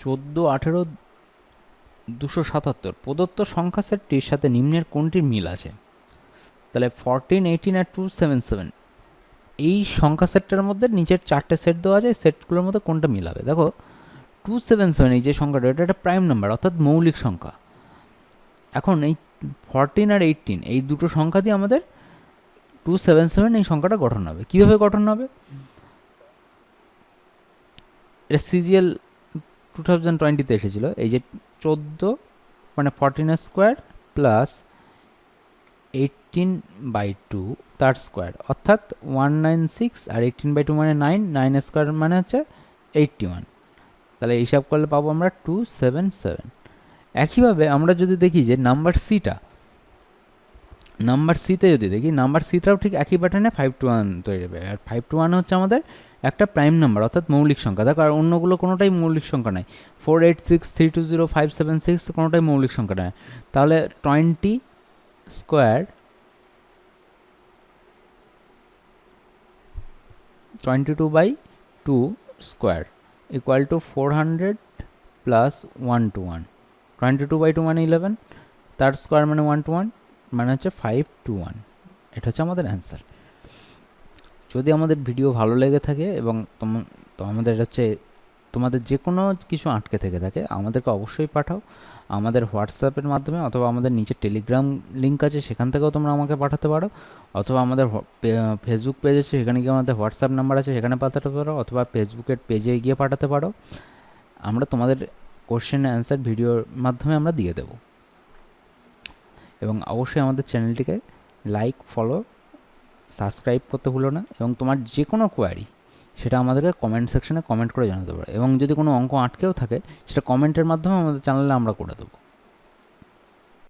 14, 18, 277 প্রদত্ত সংখ্যা সেটটির সাথে নিম্নের কোনটির মিল আছে? তাহলে 14, 18 আর 277 এই সংখ্যা সেটটার মধ্যে নিচের 4টে সেট দেওয়া আছে, এই সেটগুলোর মধ্যে কোনটা মিল হবে? দেখো 277 এই যে সংখ্যাটা, এটা একটা প্রাইম নাম্বার অর্থাৎ মৌলিক সংখ্যা। এখন এই 14 আর 18 এই দুটো সংখ্যা দিয়ে আমাদের 277 এই সংখ্যাটা গঠন হবে। কীভাবে গঠন হবে? এটা সিজিএল 2020-তে এসেছিল। এই যে 14 মানে 14 স্কোয়ার প্লাস 18/2 তার স্কোয়ার অর্থাৎ 196, আর 18/2 মানে 9, 9 স্কোয়ার মানে হচ্ছে 81। তাহলে হিসাব করলে পাবো আমরা 277। একইভাবে আমরা যদি দেখি যে নাম্বার সিতে যদি দেখি, নাম্বার সিটাও ঠিক একই প্যাটার্নে 5 to 1 তৈরি হবে। আর 5 to 1 হচ্ছে আমাদের একটা প্রাইম নাম্বার অর্থাৎ মৌলিক সংখ্যা। দেখো আর অন্যগুলো কোনোটাই মৌলিক সংখ্যা নয়। 486, 320, 576 কোনোটাই মৌলিক সংখ্যা নয়। তাহলে 20 square 22/2 square equal to 400 plus 1 to 1। 22/2 মানে 11, তার স্কোয়ার মানে 1 to 1 মানে হচ্ছে 5 to 1। এটা হচ্ছে আমাদের অ্যান্সার। যদি আমাদের ভিডিও ভালো লেগে থাকে এবং তো আমাদের হচ্ছে তোমাদের যে কোনো কিছু আটকে থেকে থাকে আমাদেরকে অবশ্যই পাঠাও আমাদের হোয়াটসঅ্যাপের মাধ্যমে, অথবা আমাদের নিচে টেলিগ্রাম লিঙ্ক আছে সেখান থেকেও তোমরা আমাকে পাঠাতে পারো, অথবা আমাদের ফেসবুক পেজ আছে সেখানে গিয়ে আমাদের হোয়াটসঅ্যাপ নাম্বার আছে সেখানে পাঠাতে পারো, অথবা ফেসবুকের পেজে গিয়ে পাঠাতে পারো। আমরা তোমাদের কোশ্চেন অ্যান্সার ভিডিওর মাধ্যমে আমরা দিয়ে দেব। এবং অবশ্যই আমাদের চ্যানেলটিকে লাইক, ফলো, সাবস্ক্রাইব করতে ভুলো না। এবং তোমার যে কোনো কোয়ারি সেটা আমাদেরকে কমেন্ট সেকশনে কমেন্ট করে জানাতে পারো। এবং যদি কোনো অঙ্ক আটকেও থাকে সেটা কমেন্টের মাধ্যমে আমাদের চ্যানেলে আমরা করে দেবো।